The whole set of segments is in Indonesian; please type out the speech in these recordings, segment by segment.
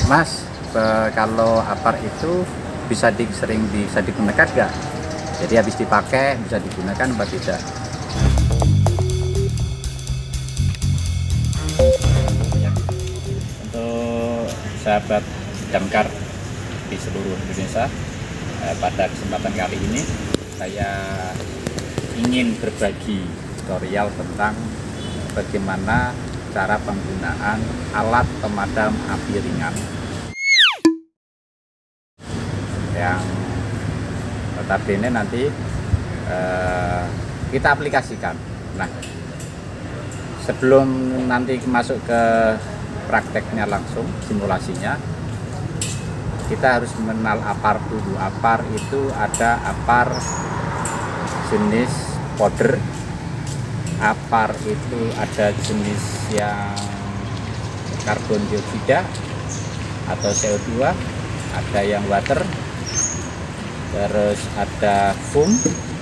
Mas, kalau apar itu bisa bisa digunakan nggak? Jadi habis dipakai bisa digunakan apa tidak? Untuk sahabat damkar di seluruh Indonesia, pada kesempatan kali ini saya ingin berbagi tutorial tentang bagaimana cara penggunaan alat pemadam api ringan yang notabene nanti kita aplikasikan. Nah, sebelum nanti masuk ke prakteknya langsung, simulasinya, kita harus mengenal apar dulu. Apar itu ada apar jenis powder, apar itu ada jenis yang karbon dioksida atau CO2, ada yang water, terus ada foam,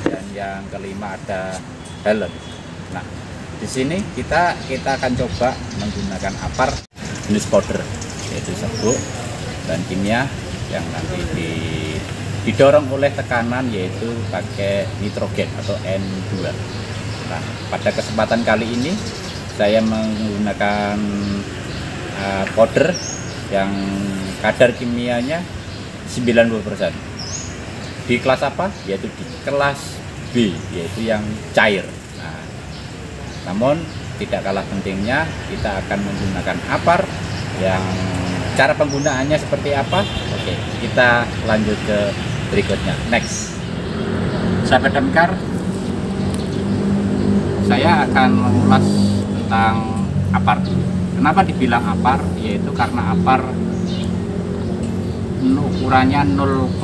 dan yang kelima ada halon. Nah, di sini kita akan coba menggunakan apar jenis powder, yaitu serbuk dan kimia yang nanti didorong oleh tekanan, yaitu pakai nitrogen atau N2. Nah, pada kesempatan kali ini saya menggunakan powder yang kadar kimianya 90%. Di kelas apa? Yaitu di kelas B, yaitu yang cair. Nah, namun tidak kalah pentingnya kita akan menggunakan apar yang cara penggunaannya seperti apa? Oke, kita lanjut ke berikutnya. Next. Sahabat damkar, saya akan mengulas tentang apar dulu. Kenapa dibilang apar? Yaitu karena apar ukurannya 0,5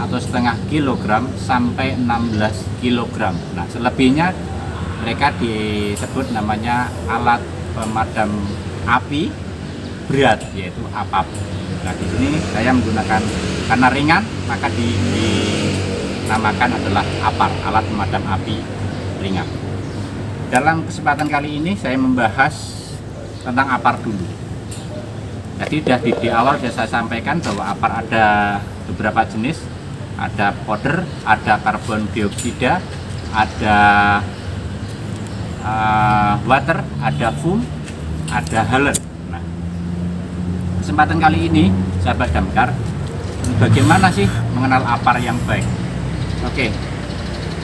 atau setengah kilogram sampai 16 kilogram. Nah, selebihnya mereka disebut namanya alat pemadam api berat, yaitu APAP. Nah, di sini saya menggunakan karena ringan, maka dinamakan adalah apar, alat pemadam api ringan. Dalam kesempatan kali ini saya membahas tentang apar dulu. Jadi di awal sudah saya sampaikan bahwa apar ada beberapa jenis, ada powder, ada karbon dioksida, ada water, ada foam, ada halon. Nah, kesempatan kali ini sahabat damkar, bagaimana sih mengenal apar yang baik? Oke,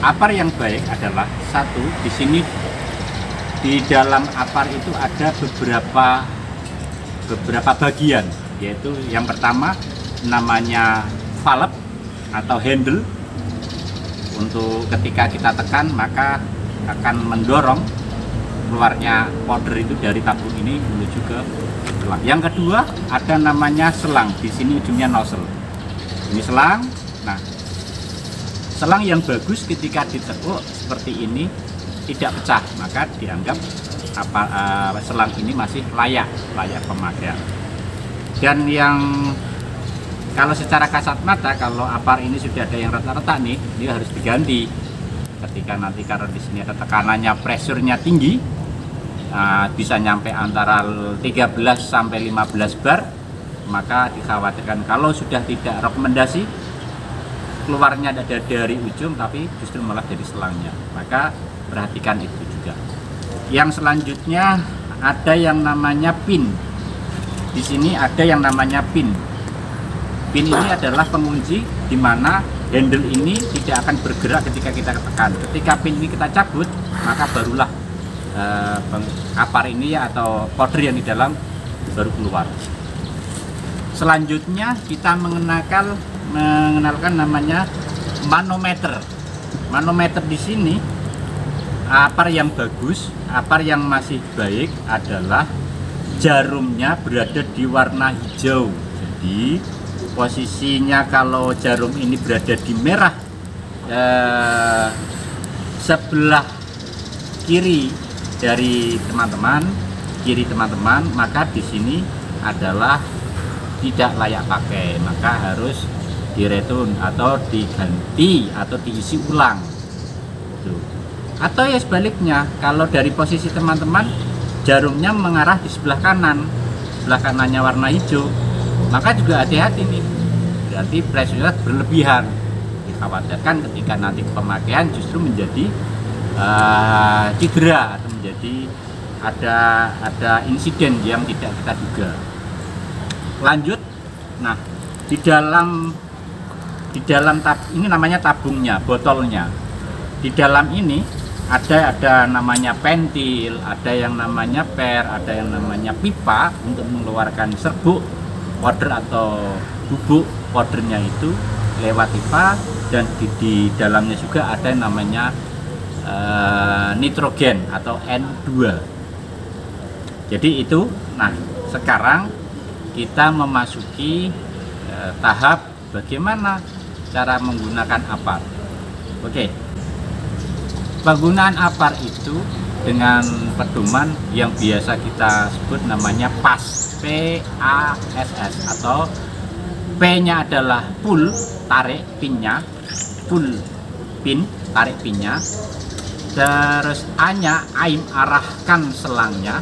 apar yang baik adalah satu, di sini di dalam apar itu ada beberapa bagian, yaitu yang pertama namanya valve atau handle. Untuk ketika kita tekan maka akan mendorong keluarnya powder itu dari tabung ini menuju ke selang. Yang kedua ada namanya selang, di sini ujungnya nozzle. Ini selang. Nah, selang yang bagus ketika ditekuk seperti ini tidak pecah, maka dianggap selang ini masih layak pemakai. Dan yang kalau secara kasat mata, kalau apar ini sudah ada yang retak-retak nih, ini harus diganti. Ketika nanti karena di sini ada tekanannya, pressure-nya tinggi, bisa nyampe antara 13 sampai 15 bar, maka dikhawatirkan kalau sudah tidak rekomendasi keluarnya ada dari ujung, tapi justru malah dari selangnya. Maka perhatikan itu juga. Yang selanjutnya ada yang namanya pin. Di sini ada yang namanya pin. Pin ini adalah pengunci di mana handle ini tidak akan bergerak ketika kita tekan. Ketika pin ini kita cabut, maka barulah apar ini atau powder yang di dalam baru keluar. Selanjutnya kita mengenalkan namanya manometer. Manometer di sini apar yang bagus, apar yang masih baik adalah jarumnya berada di warna hijau. Jadi posisinya kalau jarum ini berada di merah sebelah kiri dari teman-teman, maka di sini adalah tidak layak pakai, maka harus diretun atau diganti atau diisi ulang. Atau ya sebaliknya, kalau dari posisi teman-teman jarumnya mengarah di sebelah kanan, sebelah kanannya warna hijau, maka juga hati-hati nih, berarti pressure berlebihan. Dikhawatirkan ketika nanti pemakaian justru menjadi cedera atau menjadi ada insiden yang tidak kita duga. Lanjut, nah di dalam ini namanya tabungnya, botolnya. Di dalam ini ada namanya pentil, ada yang namanya per, ada yang namanya pipa untuk mengeluarkan serbuk powder atau bubuk powdernya itu lewat pipa, dan di dalamnya juga ada yang namanya nitrogen atau N2. Jadi itu, nah sekarang kita memasuki tahap bagaimana cara menggunakan APAR. Oke. Penggunaan APAR itu dengan pedoman yang biasa kita sebut namanya PASS, P-A-S-S, atau P-nya adalah pull, tarik pinnya, pull pin, tarik pinnya. Terus A-nya aim, arahkan selangnya,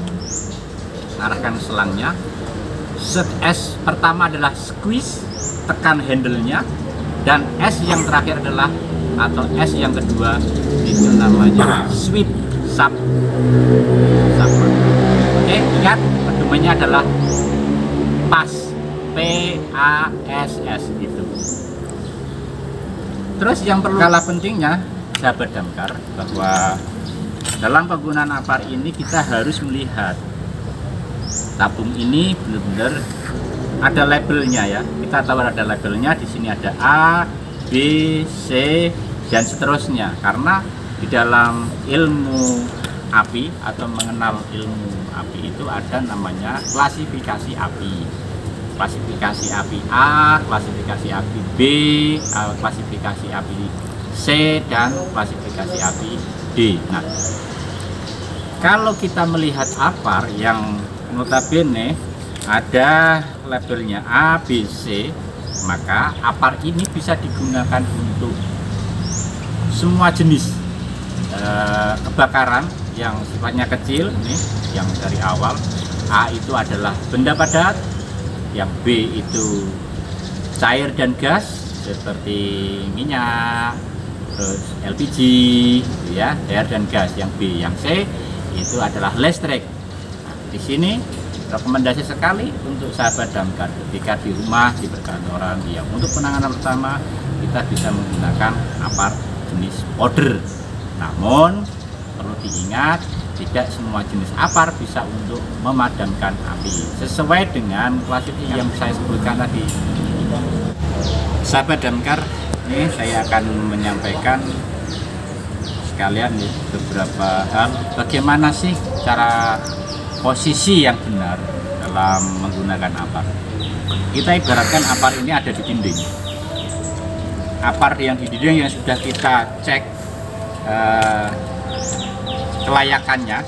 S pertama adalah squeeze, tekan handle-nya, dan S yang terakhir adalah, atau S yang kedua itu namanya sweep sub. Oke, ingat pedomannya adalah PASS, P-A-S-S itu. Terus yang perlu kalah pentingnya, sahabat damkar, bahwa dalam penggunaan APAR ini kita harus melihat tabung ini benar-benar ada labelnya ya. Kita tahu ada labelnya, di sini ada A, B, C, dan seterusnya. Karena di dalam ilmu api atau mengenal ilmu api itu ada namanya klasifikasi api. Klasifikasi api A, klasifikasi api B, klasifikasi api C, dan klasifikasi api D. Nah, kalau kita melihat APAR yang notabene ada labelnya A, B, C, maka APAR ini bisa digunakan untuk semua jenis kebakaran yang sifatnya kecil. Nih, yang dari awal A itu adalah benda padat, yang B itu cair dan gas seperti minyak, terus LPG, ya, air dan gas. Yang B, yang C itu adalah listrik. Nah, di sini rekomendasi sekali untuk sahabat damkar ketika di rumah, di perkantoran, ya, untuk penanganan pertama kita bisa menggunakan APAR jenis powder. Namun perlu diingat, tidak semua jenis APAR bisa untuk memadamkan api sesuai dengan klasifikasi yang saya sebutkan tadi. Sahabat damkar, ini saya akan menyampaikan sekalian nih beberapa hal bagaimana sih cara posisi yang benar dalam menggunakan APAR. Kita ibaratkan APAR ini ada di dinding. APAR yang di dinding yang sudah kita cek kelayakannya,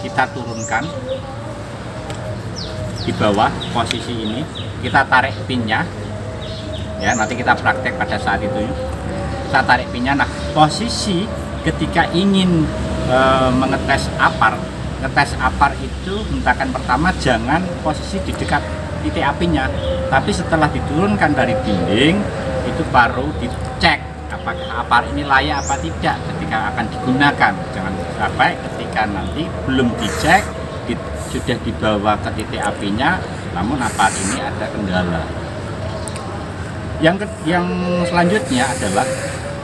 kita turunkan di bawah posisi ini, kita tarik pinnya, ya, nanti kita praktek pada saat itu. Kita tarik pinnya. Nah, posisi ketika ingin mengetes APAR, ngetes APAR itu hentakan pertama jangan posisi di dekat titik apinya, tapi setelah diturunkan dari dinding itu baru dicek apakah APAR ini layak apa tidak ketika akan digunakan. Jangan sampai ketika nanti belum dicek, sudah dibawa ke titik apinya, namun APAR ini ada kendala. Yang selanjutnya adalah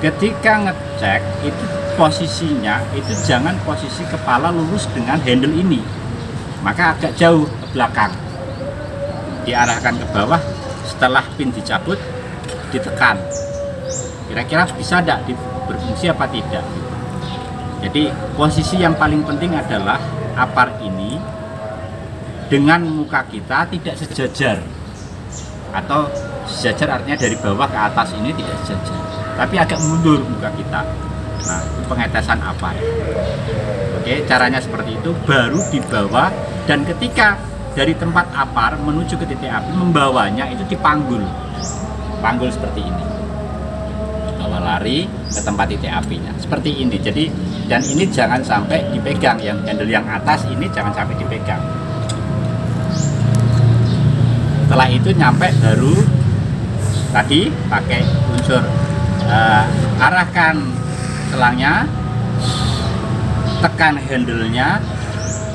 ketika ngecek itu posisinya itu jangan posisi kepala lurus dengan handle ini, maka agak jauh ke belakang, diarahkan ke bawah. Setelah pin dicabut, ditekan, kira-kira bisa tidak berfungsi apa tidak. Jadi posisi yang paling penting adalah APAR ini dengan muka kita tidak sejajar, atau sejajar artinya dari bawah ke atas ini tidak sejajar, tapi agak mundur muka kita. Nah, itu pengetesan APAR. Oke, caranya seperti itu, baru dibawa, dan ketika dari tempat APAR menuju ke titik api, membawanya itu dipanggul. Panggul seperti ini, bawa lari ke tempat titik apinya seperti ini. Jadi, dan ini jangan sampai dipegang, yang handle yang atas ini jangan sampai dipegang. Setelah itu nyampe baru tadi pakai unsur arahkan selangnya, tekan handle-nya,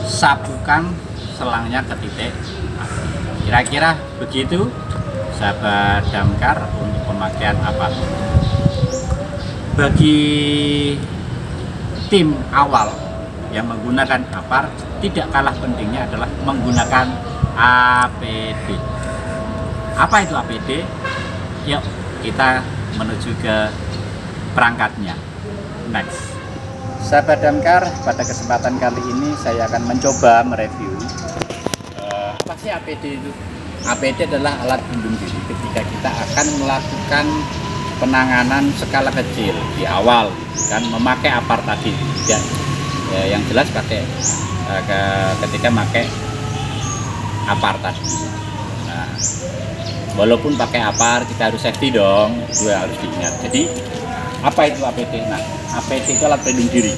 sapukan selangnya ke titik api. Kira-kira begitu sahabat damkar untuk pemakaian apar. Bagi tim awal yang menggunakan apar, tidak kalah pentingnya adalah menggunakan APD. Apa itu APD? Yuk kita menuju ke perangkatnya. Next. Sahabat damkar, pada kesempatan kali ini saya akan mencoba mereview apa sih APD itu. APD adalah alat pelindung diri ketika kita akan melakukan penanganan skala kecil di awal, kan memakai apar tadi. Ya, yang jelas pakai ketika pakai apar tadi. Nah, walaupun pakai apar kita harus safety dong, itu harus diingat. Jadi apa itu APD? Nah, APD itu alat pelindung diri.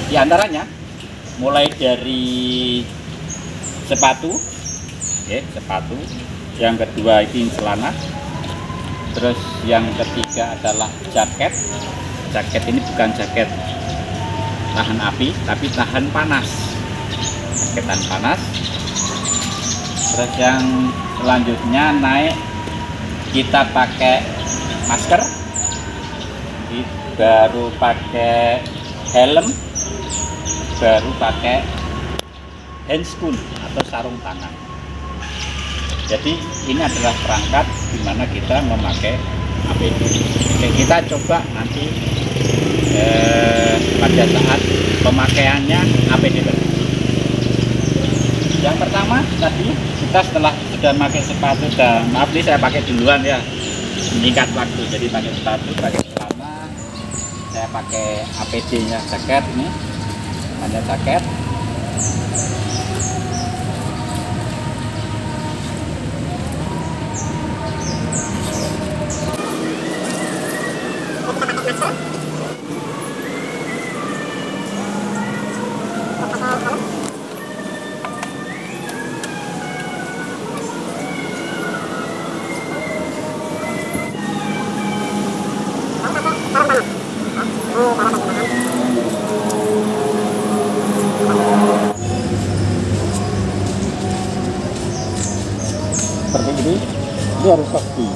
Di antaranya mulai dari sepatu, sepatu. Yang kedua ini celana. Terus yang ketiga adalah jaket. Jaket ini bukan jaket tahan api, tapi tahan panas. Jaket tahan panas. Terus yang selanjutnya naik kita pakai masker, baru pakai helm, baru pakai handscoon atau sarung tangan. Jadi ini adalah perangkat di mana kita memakai APD. Oke, kita coba nanti pada saat pemakaiannya APD tadi. Yang pertama tadi kita setelah sudah pakai sepatu, dan maaf nih saya pakai duluan ya, meningkat waktu. Jadi pakai sepatu, pakai celana, saya pakai APD-nya jaket ini, namanya jaket. Seperti ini harus safety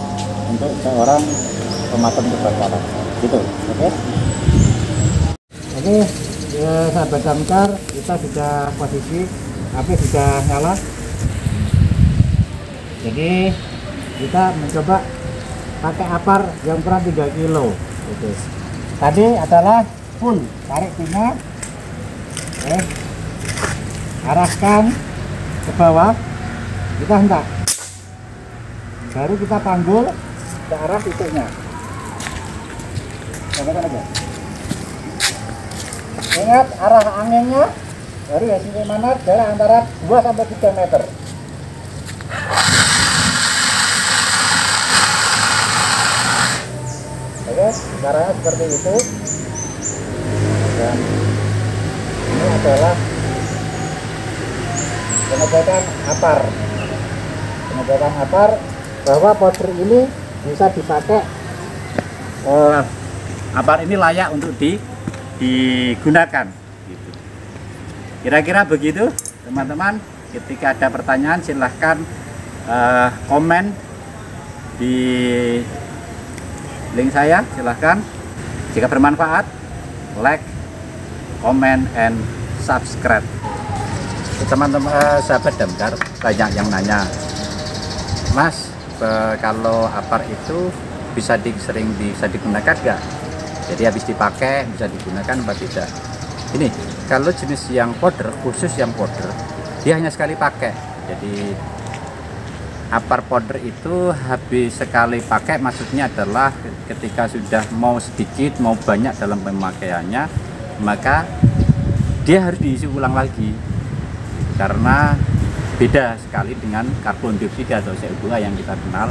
untuk seorang pemadam kebakaran, gitu. Oke, ya, sahabat damkar, kita sudah posisi api sudah nyala. Jadi kita mencoba pakai apar yang berat 3 kilo. Oke. Tadi adalah full, tarik pinnya, arahkan ke bawah, kita hentak. Baru kita panggul ke arah titiknya. Coba aja. Ingat arah anginnya dari sini mana adalah antara 2 sampai 3 meter. Oke, caranya seperti itu. Dan ini adalah pengobatan apar. Pengobatan apar, bahwa powder ini bisa dipakai, apar ini layak untuk digunakan gitu. Kira-kira begitu teman-teman. Ketika ada pertanyaan silahkan komen di link saya, silahkan. Jika bermanfaat, like, comment, and subscribe. Teman-teman sahabat damkar, banyak yang nanya, Mas, kalau apar itu bisa digunakan nggak? Jadi habis dipakai bisa digunakan apa tidak? Ini kalau jenis yang powder, khusus yang powder, dia hanya sekali pakai. Jadi apar powder itu habis sekali pakai, maksudnya adalah ketika sudah mau sedikit mau banyak dalam pemakaiannya, maka dia harus diisi ulang lagi, karena beda sekali dengan karbon dioksida atau CO2 yang kita kenal.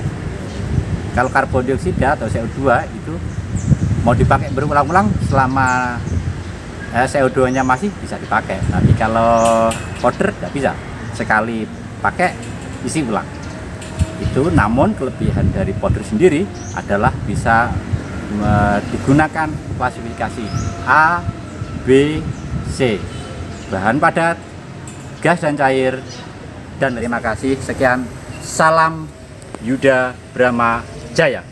Kalau karbon dioksida atau CO2 itu mau dipakai berulang-ulang selama CO2-nya masih bisa dipakai. Tapi kalau powder tidak bisa, sekali pakai isi ulang. Itu namun kelebihan dari powder sendiri adalah bisa digunakan klasifikasi A, B, C, bahan padat, gas dan cair. Dan terima kasih, sekian, salam Yuda Brahma Jaya.